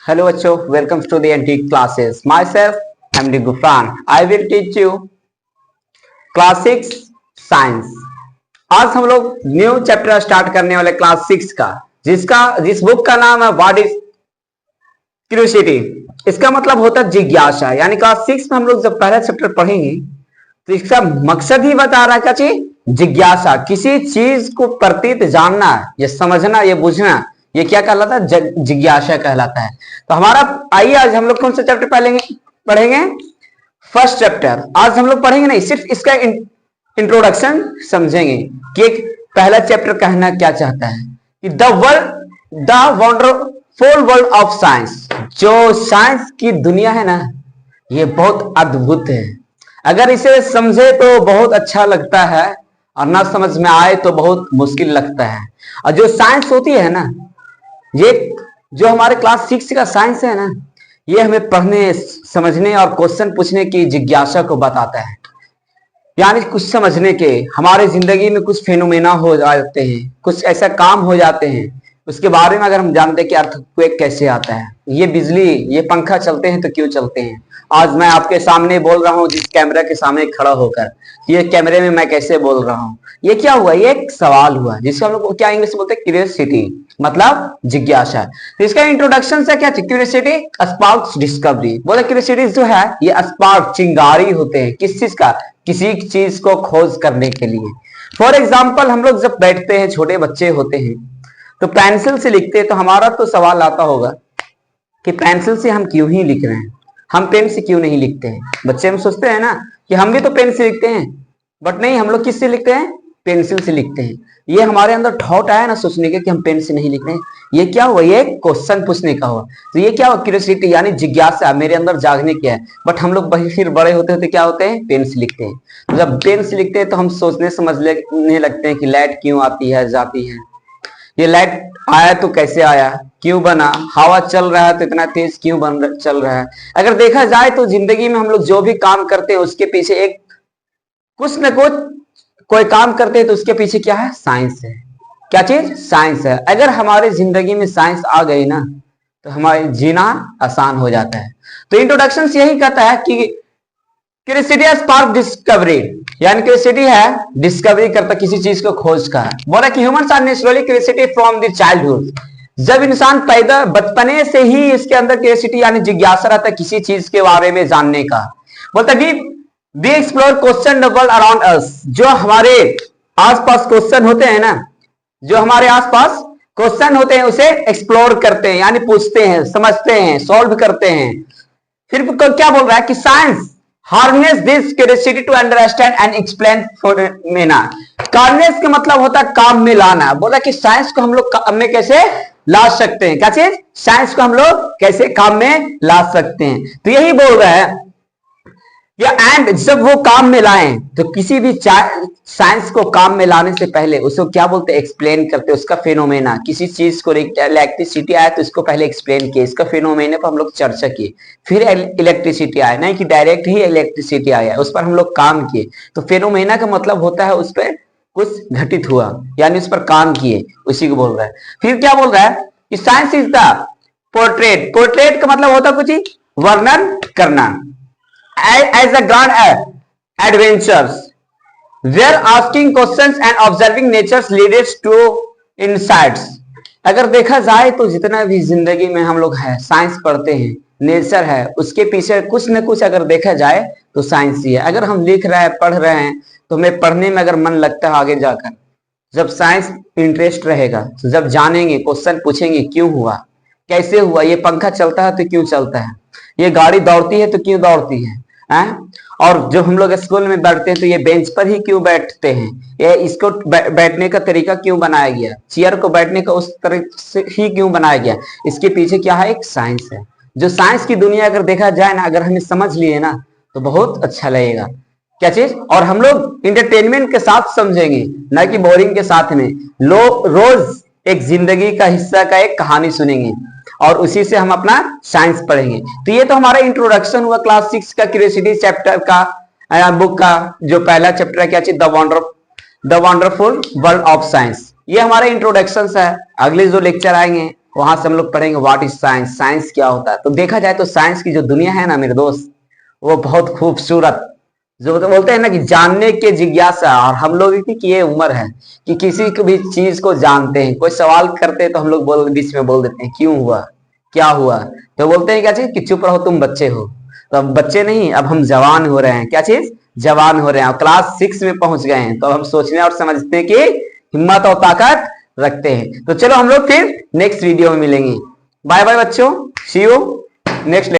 Hello बच्चों, welcome to the NT classes. Myself, MD Gufran. I will teach you class 6 science. आज हम लोग new chapter start करने वाले क्लास 6 का, जिस बुक का नाम है व्हाट इज क्यूरियोसिटी। इसका मतलब होता है जिज्ञासा। यानी क्लास 6 में हम लोग जब पहला चैप्टर पढ़ेंगे तो इसका मकसद ही बता रहा है क्या चीज? जिज्ञासा। किसी चीज को प्रतीत जानना, ये समझना, ये बुझना, ये क्या कहलाता है? जिज्ञासा कहलाता है। तो हमारा आइए आज हम लोग कौन सा चैप्टर पढ़ेंगे? First chapter. आज हम लोग पढ़ेंगे नहीं, सिर्फ इसका इंट्रोडक्शन समझेंगे कि एक पहला चैप्टर कहना क्या चाहता है कि the wonderful world of science. जो साइंस की दुनिया है ना, ये बहुत अद्भुत है। अगर इसे समझे तो बहुत अच्छा लगता है और ना समझ में आए तो बहुत मुश्किल लगता है। और जो साइंस होती है ना, ये जो हमारे क्लास 6 का साइंस है ना, ये हमें पढ़ने, समझने और क्वेश्चन पूछने की जिज्ञासा को बताता है। यानी कुछ समझने के, हमारे जिंदगी में कुछ फेनोमेना हो जाते हैं, कुछ ऐसा काम हो जाते हैं, उसके बारे में अगर हम जानते हैं कि अर्थक्वेक कैसे आता है, ये बिजली, ये पंखा चलते हैं तो क्यों चलते हैं। आज मैं आपके सामने बोल रहा हूँ, जिस कैमरा के सामने खड़ा होकर, ये कैमरे में मैं कैसे बोल रहा हूँ, ये क्या हुआ? ये एक सवाल हुआ जिसको हम लोग क्या इंग्लिश में बोलते हैं? क्यूरियोसिटी, मतलब जिज्ञासा। तो इसका इंट्रोडक्शन से क्या? Curiosity sparks discovery. बोले क्यूरियोसिटी जो है ये स्पार्क, चिंगारी होते हैं। किस चीज का? किसी चीज को खोज करने के लिए। फॉर एग्जाम्पल, हम लोग जब बैठते हैं, छोटे बच्चे होते हैं तो पेंसिल से लिखते हैं, तो हमारा तो सवाल आता होगा कि पेंसिल से हम क्यों ही लिख रहे हैं, हम पेन से क्यों नहीं लिखते हैं। बच्चे हम सोचते हैं ना कि हम भी तो पेन से लिखते हैं, बट नहीं, हम लोग किस से लिखते हैं? पेंसिल से लिखते हैं। ये हमारे अंदर थॉट आया ना सोचने के कि हम पेन से नहीं लिख रहे हैं, ये क्या हुआ? ये क्वेश्चन पूछने का हुआ। तो ये क्या हुआ? क्यूरियोसिटी, यानी जिज्ञासा मेरे अंदर जागने की है। बट हम लोग फिर बड़े होते होते क्या होते हैं? पेन से लिखते हैं। तो जब पेन से लिखते हैं तो हम सोचने समझने लगते हैं कि लाइट क्यों आती है, जाती है, ये लाइट आया तो कैसे आया, क्यों बना, हवा चल रहा है तो इतना तेज क्यों चल रहा है। अगर देखा जाए तो जिंदगी में हम लोग जो भी काम करते हैं उसके पीछे एक कुछ न कुछ, कोई काम करते हैं तो उसके पीछे क्या है? साइंस है। क्या चीज? साइंस है। अगर हमारे जिंदगी में साइंस आ गई ना तो हमारे जीना आसान हो जाता है। तो इंट्रोडक्शन यही कहता है कि क्यूरियोसिटी स्पार्क डिस्कवरी, यानी क्यूरियोसिटी है डिस्कवरी करता, किसी चीज को खोज का। बोला कि humans are naturally curiosity from the childhood. जब इंसान पैदा, बचपने से ही इसके अंदर क्यूरियोसिटी यानी जिज्ञासा रहता है किसी चीज के बारे में जानने का। बोलता we explore question the world around us. जो हमारे आसपास क्वेश्चन होते हैं ना, जो हमारे आसपास क्वेश्चन होते हैं उसे एक्सप्लोर करते हैं, यानी पूछते हैं, समझते हैं, सॉल्व करते हैं। फिर क्या बोल रहा है कि science harness this curiosity to understand and explain phenomena. Harness का मतलब होता है काम में लाना। बोला कि साइंस को हम लोग काम में कैसे ला सकते हैं? क्या चीज? साइंस को हम लोग कैसे काम में ला सकते हैं। तो यही बोल रहा है या एंड जब वो काम में लाएं तो किसी भी साइंस को काम में लाने से पहले उसको क्या बोलते हैं? एक्सप्लेन करते हैं उसका फेनोमेना। किसी चीज को इलेक्ट्रिसिटी आया तो इसको पहले एक्सप्लेन किए, इसका फेनोमेना पर हम लोग चर्चा किए। फिर इलेक्ट्रिसिटी आया, नहीं कि डायरेक्ट ही इलेक्ट्रिसिटी आया, उस पर हम लोग काम किए। तो फेनोमेना का मतलब होता है उस पर कुछ घटित हुआ, यानी उस पर काम किए, उसी को बोल रहा है। फिर क्या बोल रहा है कि science is the portrait. Portrait का मतलब होता कुछ वर्णन करना। As a grand adventures, where asking questions and observing nature leads to insights. अगर देखा जाए तो जितना भी जिंदगी में हम लोग है, साइंस पढ़ते हैं, नेचर है, उसके पीछे कुछ न कुछ अगर देखा जाए तो साइंस ही है। अगर हम लिख रहे हैं, पढ़ रहे हैं, तो हमें पढ़ने में अगर मन लगता है आगे जाकर, जब साइंस इंटरेस्ट रहेगा तो जब जानेंगे, क्वेश्चन पूछेंगे, क्यों हुआ, कैसे हुआ, ये पंखा चलता है तो क्यों चलता है, ये गाड़ी दौड़ती है तो क्यों दौड़ती है। और जब हम लोग स्कूल में बैठते हैं तो ये बेंच पर ही क्यों बैठते हैं, ये इसको बैठने का तरीका क्यों बनाया गया, चेयर को बैठने का उस तरह से ही क्यों बनाया गया, इसके पीछे क्या है? एक साइंस है। जो साइंस की दुनिया अगर देखा जाए ना, अगर हमें समझ लिए ना तो बहुत अच्छा लगेगा। क्या चीज? और हम लोग इंटरटेनमेंट के साथ समझेंगे, ना कि बोरिंग के साथ में। रोज एक जिंदगी का हिस्सा का एक कहानी सुनेंगे और उसी से हम अपना साइंस पढ़ेंगे। तो ये तो हमारा इंट्रोडक्शन हुआ क्लास 6 का क्यूरियोसिटी चैप्टर का, बुक का जो पहला चैप्टर है, क्या चीज? The wonderful world of science. ये हमारा इंट्रोडक्शन है। अगले जो लेक्चर आएंगे वहां से हम लोग पढ़ेंगे व्हाट इज साइंस, साइंस क्या होता है। तो देखा जाए तो साइंस की जो दुनिया है ना मेरे दोस्त, वो बहुत खूबसूरत, जो तो बोलते हैं ना कि जानने के जिज्ञासा, और हम लोग की ये उम्र है कि किसी को भी चीज को जानते हैं, कोई सवाल करते हैं तो हम लोग बीच में बोल देते हैं क्यों हुआ, क्या हुआ। तो बोलते हैं क्या चीज कि चुप रहो तुम बच्चे हो। तो अब बच्चे नहीं, अब हम जवान हो रहे हैं। क्या चीज? जवान हो रहे हैं, और क्लास 6 में पहुंच गए हैं। तो हम सोचने और समझने की हिम्मत और ताकत रखते हैं। तो चलो हम लोग फिर नेक्स्ट वीडियो में मिलेंगे। बाय बाय बच्चों, सी यू नेक्स्ट।